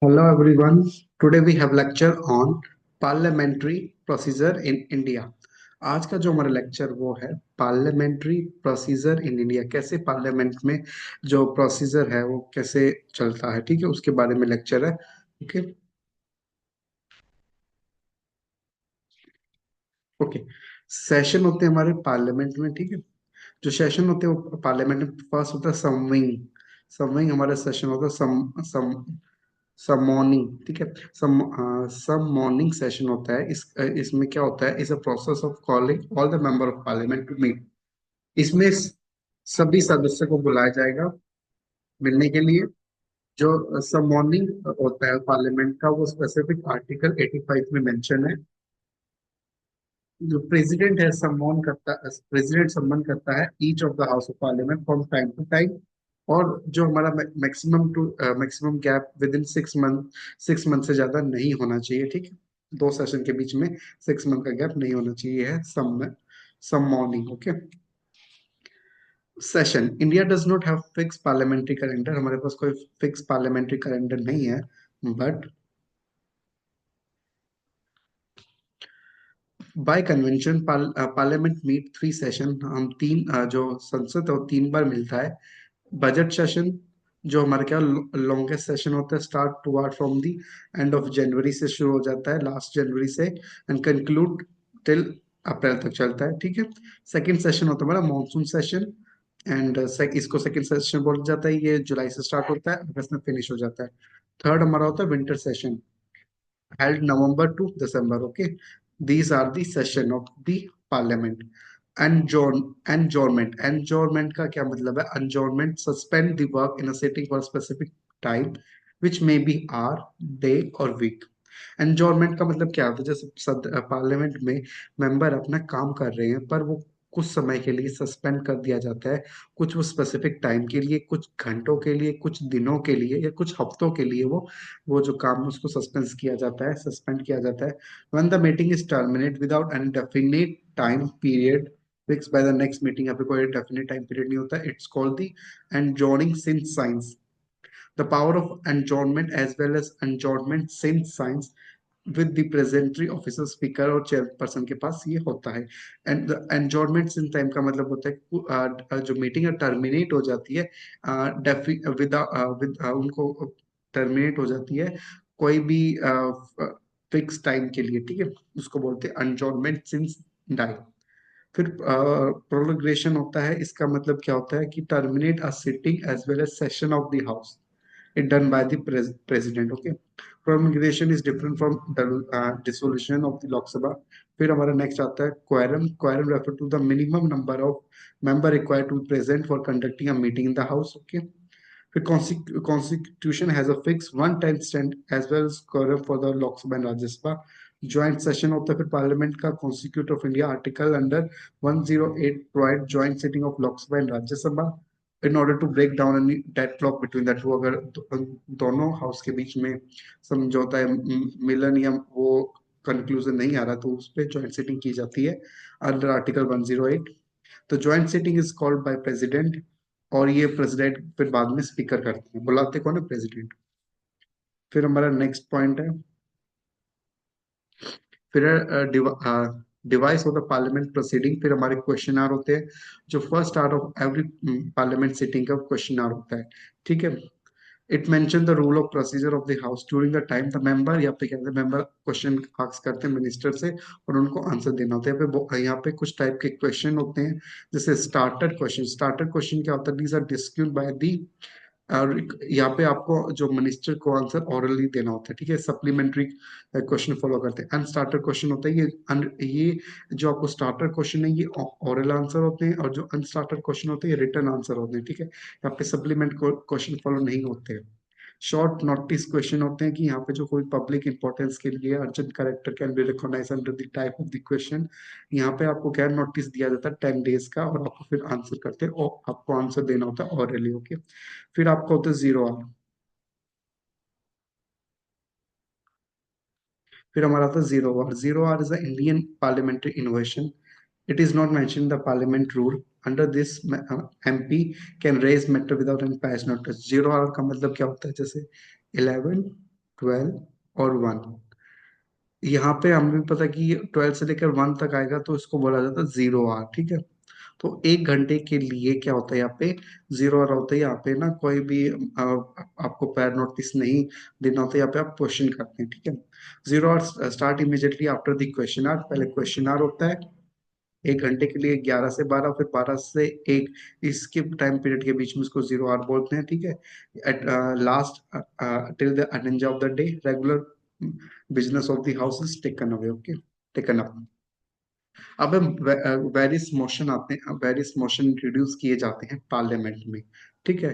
Hello everyone. Today we have lecture on parliamentary procedure in India. आज का जो हमारा लेक्चर वो है पार्लियामेंट्री प्रोसीजर इन इंडिया। कैसे पार्लियामेंट में जो प्रोसीजर है वो कैसे चलता है, ठीक है, उसके बारे में लेक्चर है। Okay okay. सेशन होते हैं हमारे पार्लियामेंट में, ठीक है। जो सेशन होते हैं वो पार्लियामेंट में फर्स्ट होता है समविंग। समविंग हमारा सेशन होता है सब मॉर्निंग, ठीक है। सब मॉर्निंग सेशन होता है। इसमें क्या होता है, is a process of calling all the member of parliament to meet. इसमें सभी सदस्य को बुलाया जाएगा मिलने के लिए। जो सब मॉर्निंग होता है पार्लियामेंट का वो स्पेसिफिक आर्टिकल 85 में मेंशन है। जो प्रेसिडेंट है सम्मान करता प्रेसिडेंट सम्मान करता है each of the house of parliament from time to time. और जो हमारा maximum gap within 6 month, 6 month से ज्यादा नहीं होना चाहिए, ठीक है। दो सेशन के बीच में 6 मंथ का गैप नहीं होना चाहिए है some morning. Okay. Session India does not have fix parliamentary calendar. हमारे पास कोई फिक्स पार्लियामेंट्री कैलेंडर नहीं है। But by convention parliament meet 3 session. हम जो संसद है वो 3 बार मिलता है। बजट सेशन जो हमारे क्या लॉन्गेस्ट सेशन होता है, start toward from the end of January से शुरू हो जाता है, लास्ट जनवरी से, एंड कंक्लूड टिल अप्रैल तक चलता है, ठीक है। सेकंड सेशन होता है हमारा मॉनसून सेशन। एंड इसको सेकंड सेशन बोला जाता है। ये जुलाई से स्टार्ट होता है, अगस्त में फिनिश हो जाता है। थर्ड हमारा होता है winter session, held November to December. Okay, these are the session of the parliament. Adjournment का क्या मतलब है? Adjournment suspend the work in a sitting for a specific time, which may be hour, day or week. Enjoyment का मतलब क्या होता है? जैसे पार्लियामेंट में मेंबर अपना काम कर रहे हैं पर वो कुछ समय के लिए सस्पेंड कर दिया जाता है। कुछ वो स्पेसिफिक टाइम के लिए, कुछ घंटों के लिए, कुछ दिनों के लिए या कुछ हफ्तों के लिए वो जो काम है उसको सस्पेंड किया जाता है। When the meeting is terminate without any definite time period fix by the next meeting. यहाँ पे कोई डेफिनेट टाइम पीरियड नहीं होता। It's called the adjourning since science. The power of adjournment as well as adjournment since signs with the presiding officer speaker और chairperson के पास ये होता है। एंड एंजॉर्नमेंट इन टाइम का मतलब होता है कि जो मीटिंग है टर्मिनेट हो जाती है विद उनको टर्मिनेट हो जाती है कोई भी फिक्स टाइम के लिए, ठीक है। उसको बोलते हैं एंजॉर्नमेंट सिंस डाई। फिर प्रोलोग्रेशन होता है। इसका मतलब क्या होता है कि terminate a sitting as well as session of the house it done by the president. Okay, promulgation is different from the dissolution of the Lok Sabha. फिर हमारा नेक्स्ट आता है quorum. Quorum refer to the minimum number of member required to present for conducting a meeting in the house. Okay. फिर constitution has a fix 1 10 stand as well as quorum for the Lok Sabha and Rajya Sabha. Joint session होता है फिर parliament का। Constitute of India article under 108 provide joint sitting of Lok Sabha and Rajya Sabha in order to break down any deadlock between the two. अगर दोनों house के बीच में समझौता है, मिलन या वो कंक्लूजन नहीं आ रहा तो उस पर ज्वाइंट सिटिंग की जाती है अंडर आर्टिकल 108। तो joint sitting is called by president. और ये प्रेसिडेंट फिर बाद में स्पीकर करते हैं, बुलाते कौन है? प्रेसिडेंट। फिर हमारा नेक्स्ट पॉइंट है फिर device of the parliament proceeding. फिर हमारे क्वेश्चन आर होते हैं। जो first hour of every parliament sitting का क्वेश्चन आर होता है, ठीक है। It mention the rule of procedure of the house during the time the member. यहाँ पे कहते हैं मेंबर क्वेश्चन आस्क करते हैं मिनिस्टर से और उनको आंसर देना होता है। यहाँ पे कुछ टाइप के क्वेश्चन होते हैं जैसे स्टार्टर क्वेश्चन। स्टार्टर क्वेश्चन क्या होता है? These are discussed by the. और यहाँ पे आपको जो मिनिस्टर को आंसर ऑरली देना होता है, ठीक है। सप्लीमेंट्री क्वेश्चन फॉलो करते हैं। अनस्टार्टर क्वेश्चन होता है ये जो आपको स्टार्टर क्वेश्चन है ये ऑरल आंसर होते हैं और जो अनस्टार्टर क्वेश्चन होते हैं ये रिटर्न आंसर होते हैं, ठीक है। यहाँ पे सप्लीमेंट क्वेश्चन फॉलो नहीं होते हैं। शॉर्ट नोटिस क्वेश्चन होते हैं कि यहाँ पे जो कोई पब्लिक इंपॉर्टेंस के लिए urgent character can be recognise under the type of the question. यहाँ पे आपको क्या नोटिस दिया जाता है 10 डेज का और आपको फिर आंसर करते हैं और आपको आंसर देना होता है ऑरली। ओके। फिर आपका होता है जीरो आवर। फिर हमारा आता है zero hour. Zero hour is the Indian parliamentary innovation. It is not mention the parliament rule under this MP can raise matter without any patch notice. Zero hour का मतलब क्या होता है? जैसे 11 12 और 1। यहाँ पे हमें भी पता कि 12 से लेकर 1 तक आएगा तो इसको बोला जाता है 0 आवर, ठीक है। तो 1 घंटे के लिए क्या होता है यहाँ पे, 0 आवर होता है। यहाँ पे ना कोई भी आपको प्रायर नोटिस नहीं देना होता है, यहाँ पे आप क्वेश्चन करते हैं, ठीक है। 0 hour start immediately after the question hour. पहले क्वेश्चन आवर होता है 1 घंटे के लिए, 11 से 12, फिर 12 से 1, इसके टाइम पीरियड के बीच में उसको 0 आवर बोलते हैं, ठीक है। At last till the end of the day regular business of the house is taken away, okay, taken up. अब हम वेरियस मोशन आते हैं, वेरियस मोशन इंट्रोड्यूस किए जाते हैं पार्लियामेंट में, ठीक है।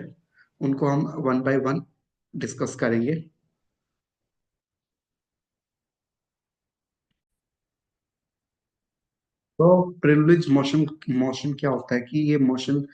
उनको हम वन बाय वन डिस्कस करेंगे। तो प्रिविलेज मोशन, मोशन क्या होता है कि ये motion,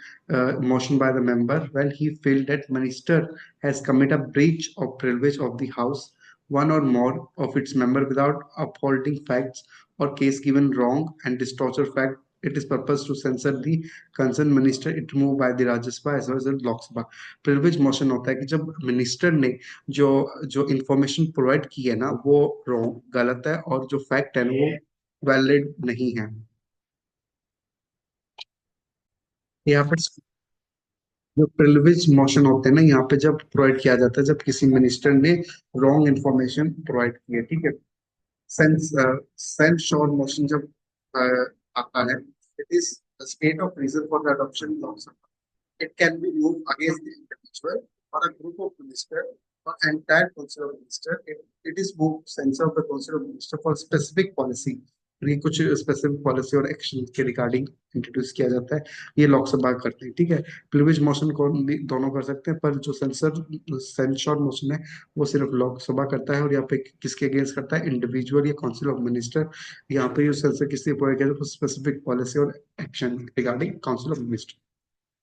motion bye the member when he feel that minister has commit a breach of privilege of the house, one or more of its member without upholding facts or case given wrong and distorted fact, it is purpose to censor the concerned minister, it moved by the Rajya Sabha as well as the Lok Sabha। Privilege motion होता है कि जब minister ने जो जो information provide की है ना वो रॉन्ग, गलत है, और जो फैक्ट है वो वैलिड नहीं है। यहाँ पर जो प्रिविलेज मोशन होते हैं ना, यहाँ पे जब प्रोवाइड किया जाता है जब किसी मिनिस्टर ने रॉन्ग इंफॉर्मेशन प्रोवाइड की है, ठीक है। सेंस सेंस श्योर मोशन जब आता है, it is state of reason for the adoption loss. It can be moved against the individual or a group of minister or entire council of minister. It is moved censor of the council of minister for specific policy। और ये कुछ specific policy और action के regarding introduce किया जाता है, ये लोकसभा करते हैं, ठीक है। प्रिविलेज मोशन को भी दोनों कर सकते हैं, पर जो सेंसर मोशन है वो सिर्फ लोकसभा करता है। और यहाँ पे किसके अगेंस्ट करता है, इंडिविजुअल या काउंसिल ऑफ मिनिस्टर। यहाँ पे सेंसर किससे प्रोवाइड किया जाता है, स्पेसिफिक पॉलिसी और action regarding council of minister.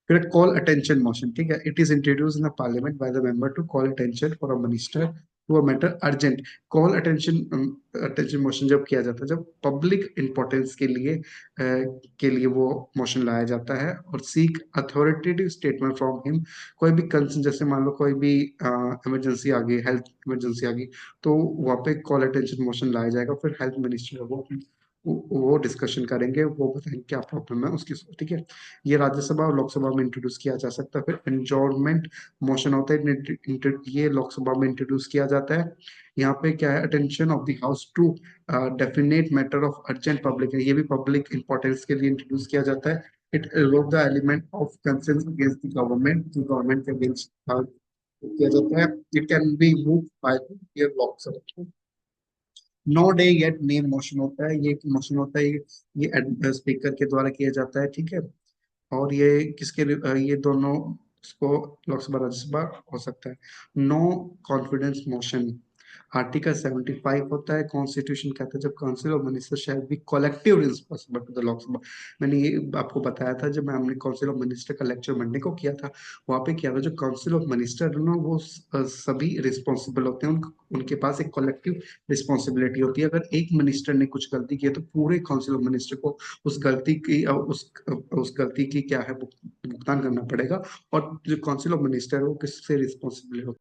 फिर कॉल अटेंशन मोशन, ठीक है। It is introduce in the parliament by the member to call attention for a minister to a matter urgent. Call attention, attention motion जब किया जाता है जब public importance के लिए वो मोशन लाया जाता है। और seek authoritative statement from him. कोई भी कंसर्न, जैसे मान लो कोई भी इमरजेंसी आ गई, हेल्थ इमरजेंसी आ गई, तो वहाँ पे कॉल अटेंशन मोशन लाया जाएगा। फिर हेल्थ मिनिस्टर वो डिस्कशन करेंगे, वो बताएंगे क्या प्रॉब्लम है उसकी, ठीक है। ये राज्यसभा और लोकसभा में इंट्रोड्यूस किया जा सकता है। फिर एंजॉर्नमेंट मोशन होता है, ये लोकसभा में इंट्रोड्यूस किया जाता है। यहाँ पे क्या है, attention of the house to definite matter of urgent public, ये भी पब्लिक इंपॉर्टेंस के लिए इंट्रोड्यूस किया जाता है। It involve the element of concern against the government, जो गवर्नमेंट के अगेंस्ट किया जाता है। It can be move by Lok Sabha. No day yet name motion होता है, ये एक मोशन होता है, ये स्पीकर के द्वारा किया जाता है, ठीक है। और ये ये दोनों इसको लोकसभा राज्यसभा हो सकता है। नो कॉन्फिडेंस मोशन, आर्टिकल 75 होता है, कॉन्स्टिट्यूशन कहता है जब council of minister shall be collective responsible to the Lok Sabha. मैंने ये आपको बताया था जब हमने काउंसिल ऑफ मिनिस्टर का लेक्चर मंडे को किया था, वहां पे क्या था, जो काउंसिल ऑफ मिनिस्टर है ना वो सभी रिस्पॉन्सिबल होते हैं, उनके पास एक कलेक्टिव रिस्पॉन्सिबिलिटी होती है। अगर एक मिनिस्टर ने कुछ गलती की है तो पूरे काउंसिल ऑफ मिनिस्टर को उस गलती की उस गलती की क्या है भुगतान करना पड़ेगा। और जो काउंसिल ऑफ मिनिस्टर है वो किससे रिस्पॉन्सिबल